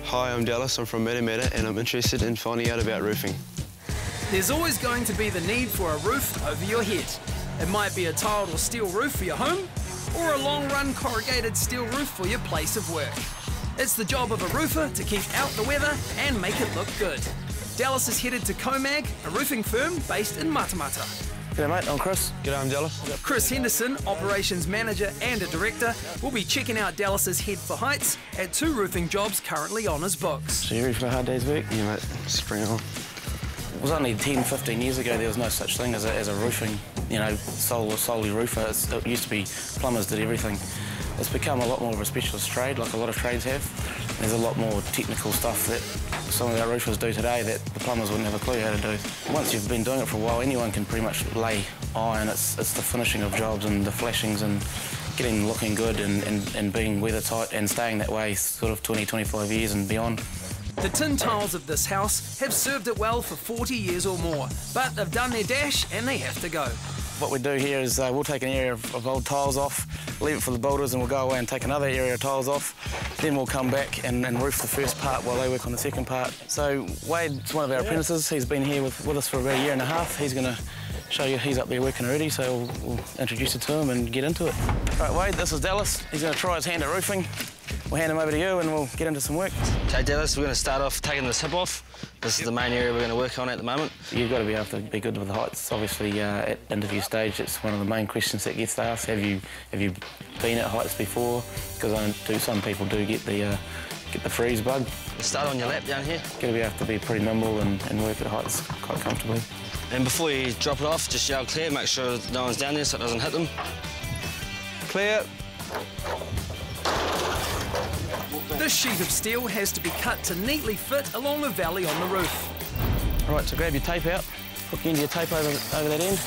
Hi, I'm Dallas. I'm from Matamata and I'm interested in finding out about roofing. There's always going to be the need for a roof over your head. It might be a tiled or steel roof for your home, or a long-run corrugated steel roof for your place of work. It's the job of a roofer to keep out the weather and make it look good. Dallas is headed to Comag, a roofing firm based in Matamata. G'day mate, I'm Chris. G'day, I'm Dallas. Chris Henderson, operations manager and a director, will be checking out Dallas's head for heights at 2 roofing jobs currently on his books. So you ready for a hard day's work? Yeah, mate. Spring on. It was only 10, 15 years ago there was no such thing as a roofing, solely roofer. It used to be plumbers did everything. It's become a lot more of a specialist trade, like a lot of trades have. There's a lot more technical stuff that some of our roofers do today that the plumbers wouldn't have a clue how to do. Once you've been doing it for a while, anyone can pretty much lay iron. It's the finishing of jobs and the flashings and getting them looking good and being weather tight and staying that way sort of 20, 25 years and beyond. The tin tiles of this house have served it well for 40 years or more, but they've done their dash and they have to go. What we do here is we'll take an area of old tiles off, leave it for the builders, and we'll go away and take another area of tiles off. Then we'll come back and roof the first part while they work on the second part. So Wade's one of our apprentices. He's been here with us for about a year and a half. He's going to show you he's up there working already, so we'll introduce you to him and get into it. Right, Wade, this is Dallas. He's going to try his hand at roofing. We'll hand him over to you and we'll get into some work. Okay, Dallas, we're going to start off taking this hip off. This is the main area we're going to work on at the moment. You've got to be able to be good with the heights. Obviously, at interview stage, it's one of the main questions that gets asked. Have you been at heights before? Because some people do get the freeze bug. Start on your lap down here. Got to be able to be pretty nimble and work at heights quite comfortably. And before you drop it off, just yell clear, make sure no one's down there so it doesn't hit them. Clear. This sheet of steel has to be cut to neatly fit along the valley on the roof. All right, so grab your tape out, hook your end of your tape over that end.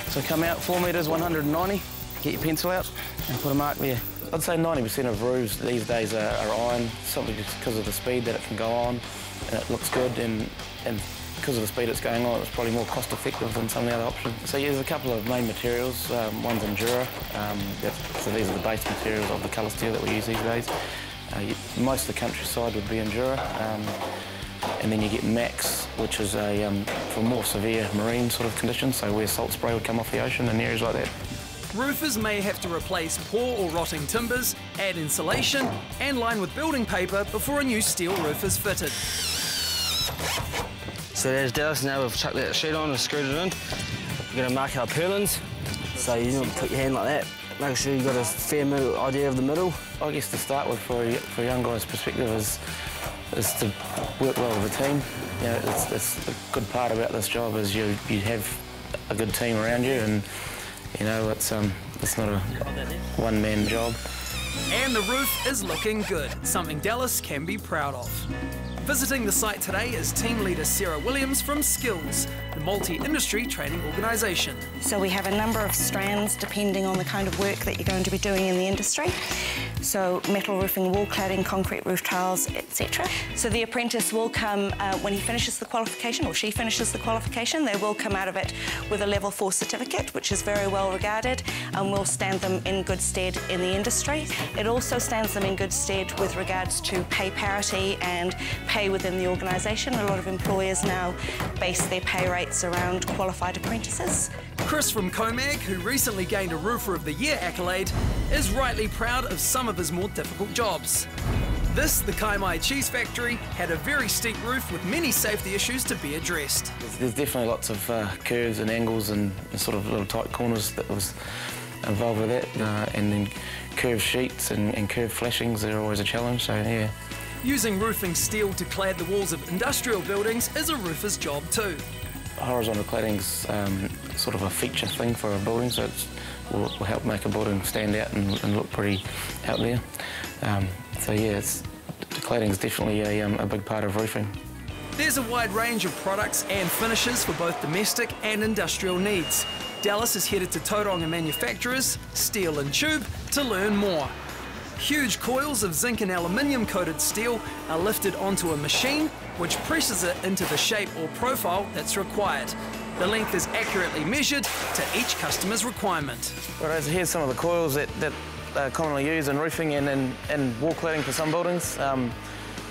So come out 4 metres, 190, get your pencil out and put a mark there. I'd say 90% of roofs these days are iron, simply just because of the speed that it can go on, and it looks good, and because of the speed it's going on, it's probably more cost effective than some of the other options. So yeah, there's a couple of main materials. One's Endura, so these are the base materials of the colour steel that we use these days. Most of the countryside would be Endura, and then you get Max, which is for more severe marine sort of conditions, so where salt spray would come off the ocean and areas like that. Roofers may have to replace poor or rotting timbers, add insulation and line with building paper before a new steel roof is fitted. So there's Dallas. Now we've chucked that sheet on and screwed it in. We're going to mark our purlins, so you don't put your hand like that. Make sure you've got a fair idea of the middle. I guess to start with, for a young guy's perspective, is to work well with a team. You know, it's the good part about this job is you have a good team around you, and you know it's not a one-man job. And the roof is looking good, something Dallas can be proud of. Visiting the site today is team leader Sarah Williams from Skills, the multi-industry training organisation. So we have a number of strands depending on the kind of work that you're going to be doing in the industry. So metal roofing, wall cladding, concrete roof tiles, etc. So the apprentice will come, when he finishes the qualification, or she finishes the qualification, they will come out of it with a level 4 certificate, which is very well regarded and will stand them in good stead in the industry. It also stands them in good stead with regards to pay parity and pay within the organisation. A lot of employers now base their pay rates around qualified apprentices. Chris from Comag, who recently gained a Roofer of the Year accolade, is rightly proud of some of his more difficult jobs. This, the Kaimai Cheese Factory, had a very steep roof with many safety issues to be addressed. There's definitely lots of curves and angles and sort of little tight corners that was involved with that, and then curved sheets and curved flashings are always a challenge, so yeah. Using roofing steel to clad the walls of industrial buildings is a roofer's job too. Horizontal cladding's sort of a feature thing for a building, so it will help make a building stand out and look pretty out there. So yeah, the cladding's definitely a big part of roofing. There's a wide range of products and finishes for both domestic and industrial needs. Dallas is headed to Tauranga Manufacturers, Steel and Tube, to learn more. Huge coils of zinc and aluminium coated steel are lifted onto a machine which presses it into the shape or profile that's required. The length is accurately measured to each customer's requirement. Right, so here's some of the coils that are commonly used in roofing and wall cladding for some buildings.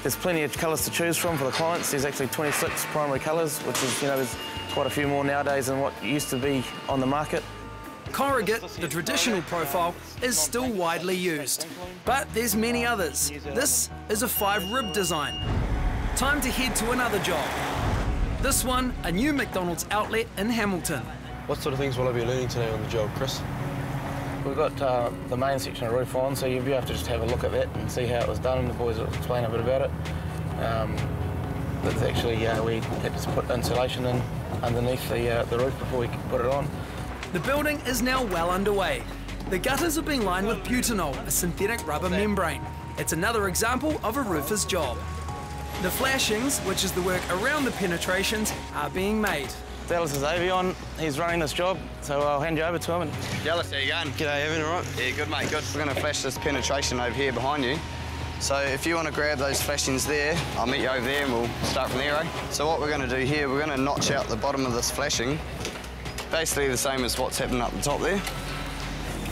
There's plenty of colours to choose from for the clients. There's actually 26 primary colours, which is, there's quite a few more nowadays than what used to be on the market. Corrugate, the traditional profile, is still widely used, but there's many others. This is a 5-rib design. Time to head to another job. This one, a new McDonald's outlet in Hamilton. What sort of things will I be learning today on the job, Chris? We've got the main section of roof on, so you'll be able to just have a look at that and see how it was done, and the boys will explain a bit about it. That's actually, we had to put insulation in underneath the roof before we could put it on. The building is now well underway. The gutters are being lined with butanol, a synthetic rubber membrane. It's another example of a roofer's job. The flashings, which is the work around the penetrations, are being made. Dallas is Avion, he's running this job, so I'll hand you over to him. Dallas, how you going? G'day, Evan, all right? Yeah, good mate, good. We're going to flash this penetration over here behind you. So if you want to grab those flashings there, I'll meet you over there and we'll start from there, eh? So what we're going to do here, we're going to notch out the bottom of this flashing, basically the same as what's happening up the top there.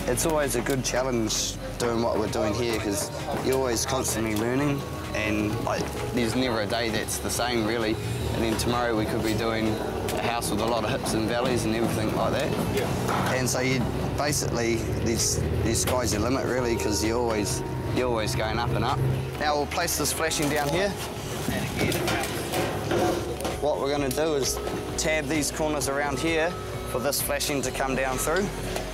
It's always a good challenge doing what we're doing here because you're always constantly learning, and there's never a day that's the same really. And then tomorrow we could be doing a house with a lot of hips and valleys and everything like that. Yeah. And so you basically, the sky's the limit really, because you're always going up and up. Now we'll place this flashing down here. What we're going to do is tab these corners around here for this flashing to come down through.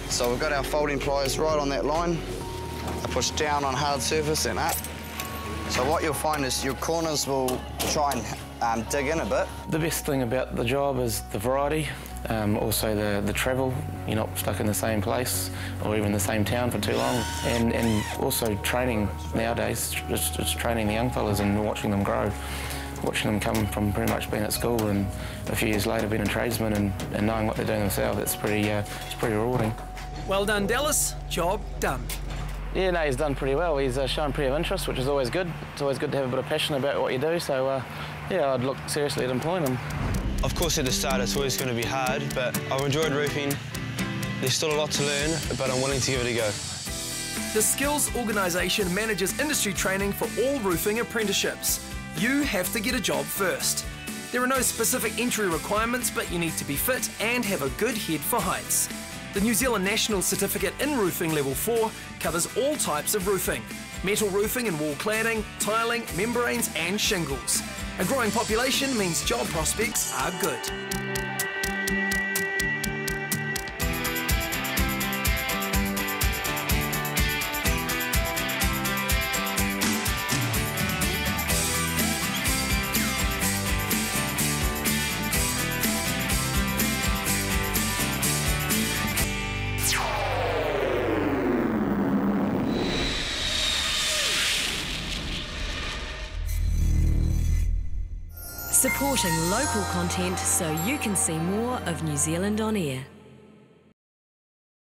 So we've got our folding pliers right on that line. I push down on hard surface and up. So what you'll find is your corners will try and dig in a bit. The best thing about the job is the variety, also the travel. You're not stuck in the same place or even the same town for too long. And also training nowadays, just training the young fellas and watching them grow. Watching them come from pretty much being at school and a few years later being a tradesman and knowing what they're doing themselves, it's pretty rewarding. Well done, Dallas. Job done. Yeah, no, he's done pretty well. He's shown plenty of interest, which is always good. It's always good to have a bit of passion about what you do, so yeah, I'd look seriously at employing him. Of course, at the start, it's always going to be hard, but I've enjoyed roofing. There's still a lot to learn, but I'm willing to give it a go. The Skills organisation manages industry training for all roofing apprenticeships. You have to get a job first. There are no specific entry requirements, but you need to be fit and have a good head for heights. The New Zealand National Certificate in Roofing Level 4 covers all types of roofing: metal roofing and wall cladding, tiling, membranes and shingles. A growing population means job prospects are good. Supporting local content so you can see more of New Zealand on air.